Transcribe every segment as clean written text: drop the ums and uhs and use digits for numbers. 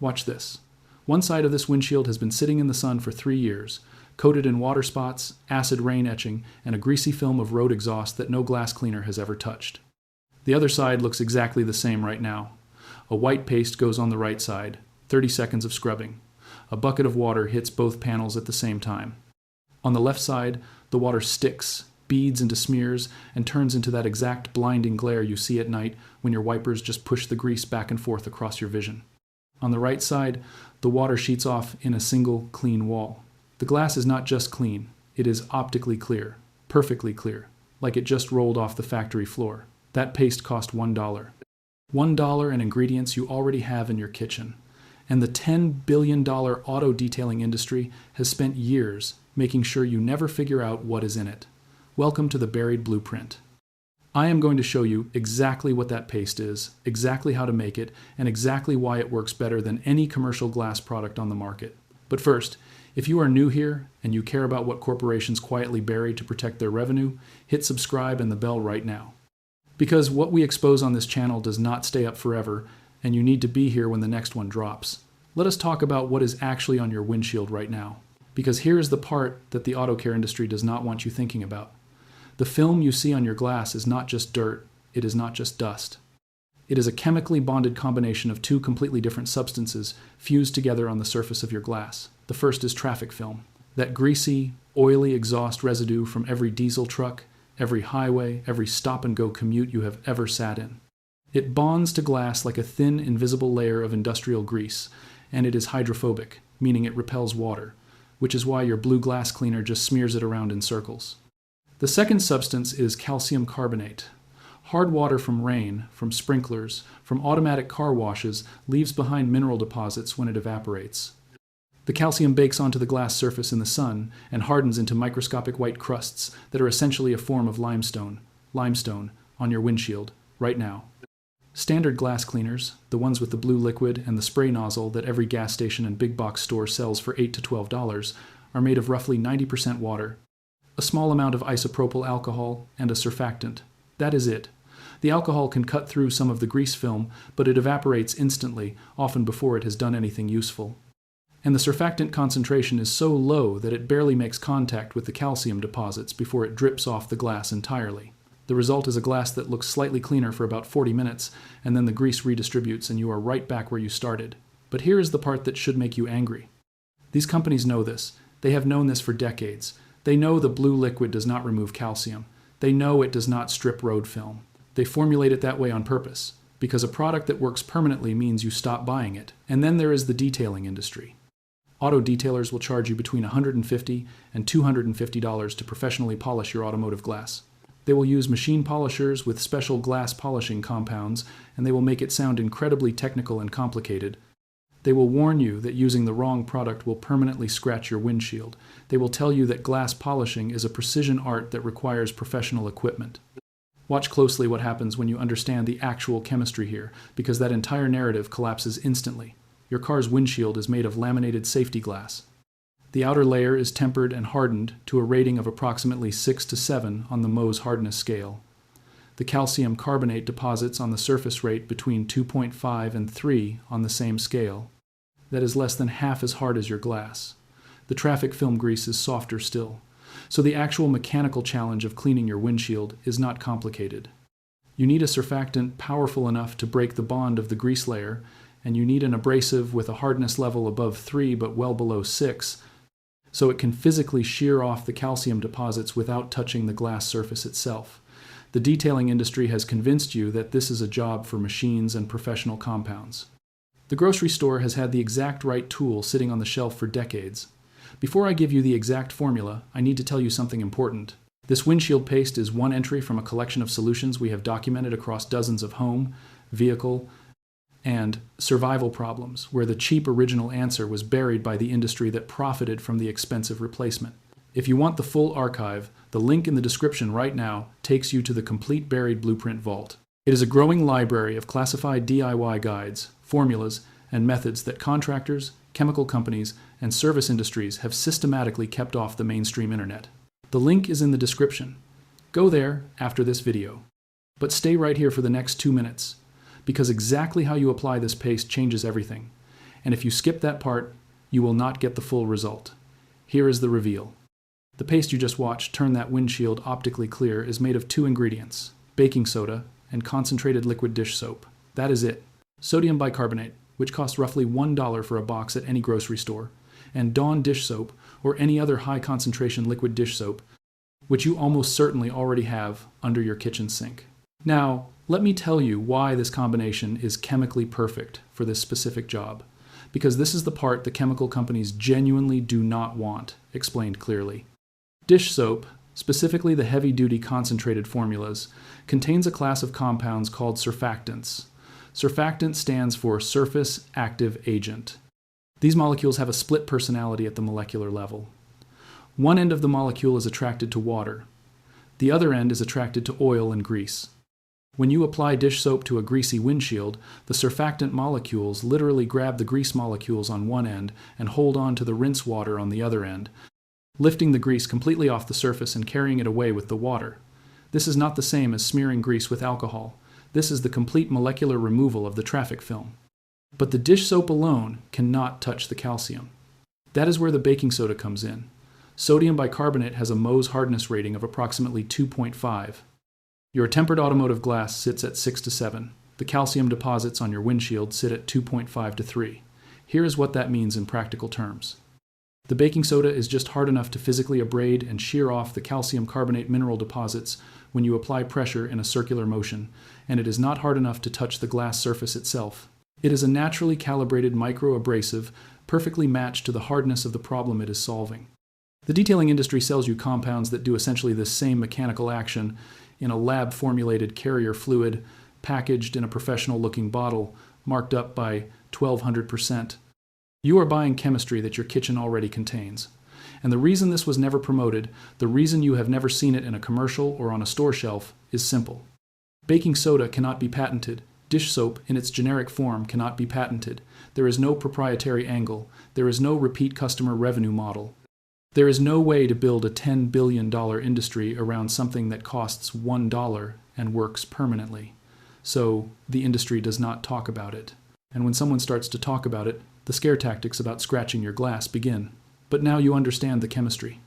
Watch this. One side of this windshield has been sitting in the sun for 3 years, coated in water spots, acid rain etching, and a greasy film of road exhaust that no glass cleaner has ever touched. The other side looks exactly the same right now. A white paste goes on the right side, 30 seconds of scrubbing. A bucket of water hits both panels at the same time. On the left side, the water sticks, beads into smears, and turns into that exact blinding glare you see at night when your wipers just push the grease back and forth across your vision. On the right side, the water sheets off in a single clean wall. The glass is not just clean, it is optically clear, perfectly clear, like it just rolled off the factory floor. That paste cost $1. $1 and ingredients you already have in your kitchen. And the $10 billion auto detailing industry has spent years making sure you never figure out what is in it. Welcome to the buried blueprint. I am going to show you exactly what that paste is, exactly how to make it, and exactly why it works better than any commercial glass product on the market. But first, if you are new here and you care about what corporations quietly bury to protect their revenue, hit subscribe and the bell right now. Because what we expose on this channel does not stay up forever, and you need to be here when the next one drops. Let us talk about what is actually on your windshield right now. Because here is the part that the auto care industry does not want you thinking about. The film you see on your glass is not just dirt, it is not just dust. It is a chemically bonded combination of two completely different substances fused together on the surface of your glass. The first is traffic film, that greasy, oily exhaust residue from every diesel truck, every highway, every stop-and-go commute you have ever sat in. It bonds to glass like a thin, invisible layer of industrial grease, and it is hydrophobic, meaning it repels water, which is why your blue glass cleaner just smears it around in circles. The second substance is calcium carbonate. Hard water from rain, from sprinklers, from automatic car washes leaves behind mineral deposits when it evaporates. The calcium bakes onto the glass surface in the sun and hardens into microscopic white crusts that are essentially a form of limestone on your windshield, right now. Standard glass cleaners, the ones with the blue liquid and the spray nozzle that every gas station and big box store sells for $8 to $12, are made of roughly 90% water, a small amount of isopropyl alcohol, and a surfactant. That is it. The alcohol can cut through some of the grease film, but it evaporates instantly, often before it has done anything useful. And the surfactant concentration is so low that it barely makes contact with the calcium deposits before it drips off the glass entirely. The result is a glass that looks slightly cleaner for about 40 minutes, and then the grease redistributes and you are right back where you started. But here is the part that should make you angry. These companies know this. They have known this for decades. They know the blue liquid does not remove calcium. They know it does not strip road film. They formulate it that way on purpose, because a product that works permanently means you stop buying it. And then there is the detailing industry. Auto detailers will charge you between $150 and $250 to professionally polish your automotive glass. They will use machine polishers with special glass polishing compounds, and they will make it sound incredibly technical and complicated. They will warn you that using the wrong product will permanently scratch your windshield. They will tell you that glass polishing is a precision art that requires professional equipment. Watch closely what happens when you understand the actual chemistry here, because that entire narrative collapses instantly. Your car's windshield is made of laminated safety glass. The outer layer is tempered and hardened to a rating of approximately 6 to 7 on the Mohs hardness scale. The calcium carbonate deposits on the surface rate between 2.5 and 3 on the same scale. That is less than half as hard as your glass. The traffic film grease is softer still. So the actual mechanical challenge of cleaning your windshield is not complicated. You need a surfactant powerful enough to break the bond of the grease layer, and you need an abrasive with a hardness level above 3 but well below 6, so it can physically shear off the calcium deposits without touching the glass surface itself. The detailing industry has convinced you that this is a job for machines and professional compounds. The grocery store has had the exact right tool sitting on the shelf for decades. Before I give you the exact formula, I need to tell you something important. This windshield paste is one entry from a collection of solutions we have documented across dozens of home, vehicle, and survival problems, where the cheap original answer was buried by the industry that profited from the expensive replacement. If you want the full archive, the link in the description right now takes you to the complete buried blueprint vault. It is a growing library of classified DIY guides, formulas, and methods that contractors, chemical companies, and service industries have systematically kept off the mainstream internet. The link is in the description. Go there after this video. But stay right here for the next 2 minutes, because exactly how you apply this paste changes everything. And if you skip that part, you will not get the full result. Here is the reveal. The paste you just watched turn that windshield optically clear is made of 2 ingredients, baking soda and concentrated liquid dish soap. That is it. Sodium bicarbonate, which costs roughly $1 for a box at any grocery store, and Dawn dish soap or any other high concentration liquid dish soap, which you almost certainly already have under your kitchen sink. Now, let me tell you why this combination is chemically perfect for this specific job. Because this is the part the chemical companies genuinely do not want, explained clearly. Dish soap, specifically the heavy-duty concentrated formulas, contains a class of compounds called surfactants. Surfactant stands for surface active agent. These molecules have a split personality at the molecular level. One end of the molecule is attracted to water. The other end is attracted to oil and grease. When you apply dish soap to a greasy windshield, the surfactant molecules literally grab the grease molecules on one end and hold on to the rinse water on the other end, lifting the grease completely off the surface and carrying it away with the water. This is not the same as smearing grease with alcohol. This is the complete molecular removal of the traffic film. But the dish soap alone cannot touch the calcium. That is where the baking soda comes in. Sodium bicarbonate has a Mohs hardness rating of approximately 2.5. Your tempered automotive glass sits at 6 to 7. The calcium deposits on your windshield sit at 2.5 to 3. Here is what that means in practical terms. The baking soda is just hard enough to physically abrade and shear off the calcium carbonate mineral deposits when you apply pressure in a circular motion, and it is not hard enough to touch the glass surface itself. It is a naturally calibrated microabrasive, perfectly matched to the hardness of the problem it is solving. The detailing industry sells you compounds that do essentially the same mechanical action in a lab-formulated carrier fluid, packaged in a professional-looking bottle, marked up by 1200%. You are buying chemistry that your kitchen already contains. And the reason this was never promoted, the reason you have never seen it in a commercial or on a store shelf, is simple. Baking soda cannot be patented. Dish soap in its generic form cannot be patented. There is no proprietary angle. There is no repeat customer revenue model. There is no way to build a $10 billion industry around something that costs $1 and works permanently. So the industry does not talk about it. And when someone starts to talk about it, the scare tactics about scratching your glass begin. But now you understand the chemistry.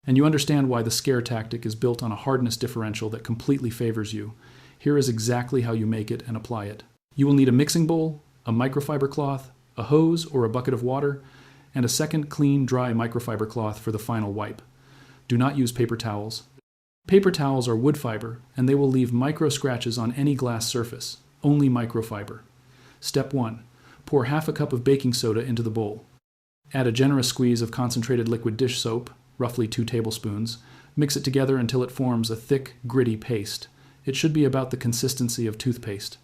And you understand why the scare tactic is built on a hardness differential that completely favors you. Here is exactly how you make it and apply it. You will need a mixing bowl, a microfiber cloth, a hose or a bucket of water, and a second clean, dry microfiber cloth for the final wipe. Do not use paper towels. Paper towels are wood fiber, and they will leave micro scratches on any glass surface. Only microfiber. Step 1. Pour half a cup of baking soda into the bowl. Add a generous squeeze of concentrated liquid dish soap, roughly 2 tablespoons. Mix it together until it forms a thick, gritty paste. It should be about the consistency of toothpaste.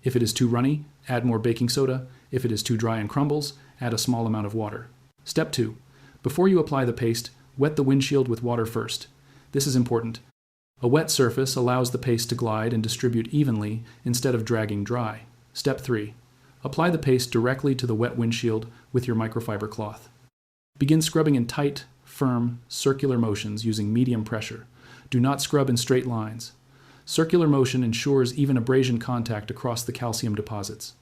If it is too runny, add more baking soda. If it is too dry and crumbles, add a small amount of water. Step 2. Before you apply the paste, wet the windshield with water first. This is important. A wet surface allows the paste to glide and distribute evenly instead of dragging dry. Step 3. Apply the paste directly to the wet windshield with your microfiber cloth. Begin scrubbing in tight, firm, circular motions using medium pressure. Do not scrub in straight lines. Circular motion ensures even abrasion contact across the calcium deposits.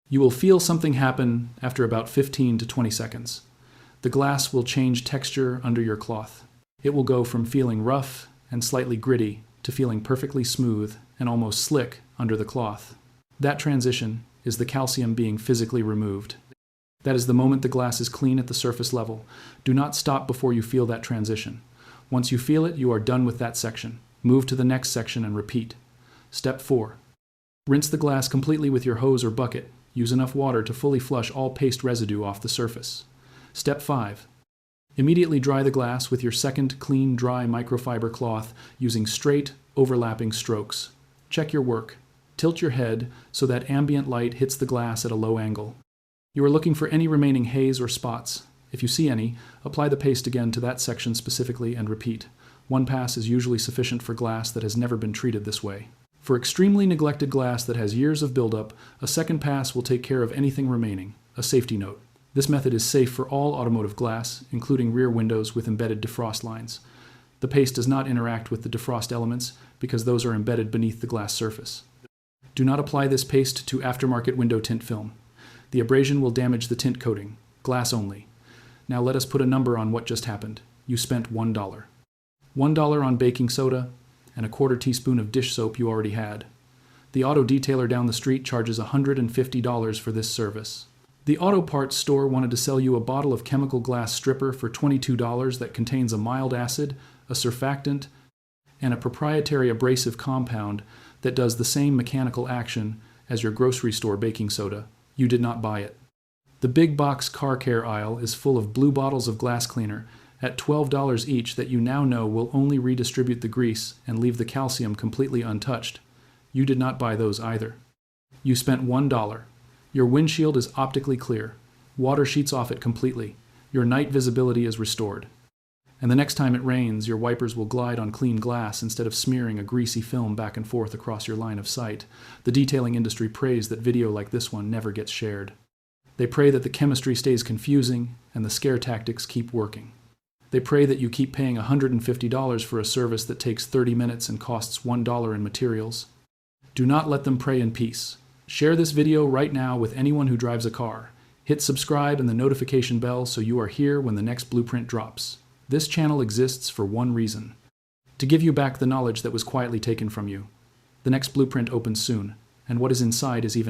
You will feel something happen after about 15 to 20 seconds. The glass will change texture under your cloth. It will go from feeling rough and slightly gritty to feeling perfectly smooth and almost slick under the cloth. That transition is the calcium being physically removed. That is the moment the glass is clean at the surface level. Do not stop before you feel that transition. Once you feel it, you are done with that section. Move to the next section and repeat. Step 4. Rinse the glass completely with your hose or bucket. Use enough water to fully flush all paste residue off the surface. Step 5. Immediately dry the glass with your second clean, dry microfiber cloth using straight, overlapping strokes. Check your work. Tilt your head so that ambient light hits the glass at a low angle. You are looking for any remaining haze or spots. If you see any, apply the paste again to that section specifically and repeat. One pass is usually sufficient for glass that has never been treated this way. For extremely neglected glass that has years of buildup, a second pass will take care of anything remaining. A safety note. This method is safe for all automotive glass, including rear windows with embedded defrost lines. The paste does not interact with the defrost elements because those are embedded beneath the glass surface. Do not apply this paste to aftermarket window tint film. The abrasion will damage the tint coating, glass only. Now let us put a number on what just happened. You spent $1. $1 on baking soda and a quarter teaspoon of dish soap you already had. The auto detailer down the street charges $150 for this service. The auto parts store wanted to sell you a bottle of chemical glass stripper for $22 that contains a mild acid, a surfactant, and a proprietary abrasive compound that does the same mechanical action as your grocery store baking soda. You did not buy it. The big box car care aisle is full of blue bottles of glass cleaner at $12 each that you now know will only redistribute the grease and leave the calcium completely untouched. You did not buy those either. You spent $1. Your windshield is optically clear. Water sheets off it completely. Your night visibility is restored. And the next time it rains, your wipers will glide on clean glass instead of smearing a greasy film back and forth across your line of sight. The detailing industry prays that video like this one never gets shared. They pray that the chemistry stays confusing and the scare tactics keep working. They pray that you keep paying $150 for a service that takes 30 minutes and costs $1 in materials. Do not let them pray in peace. Share this video right now with anyone who drives a car. Hit subscribe and the notification bell so you are here when the next blueprint drops. This channel exists for one reason: to give you back the knowledge that was quietly taken from you. The next blueprint opens soon, and what is inside is even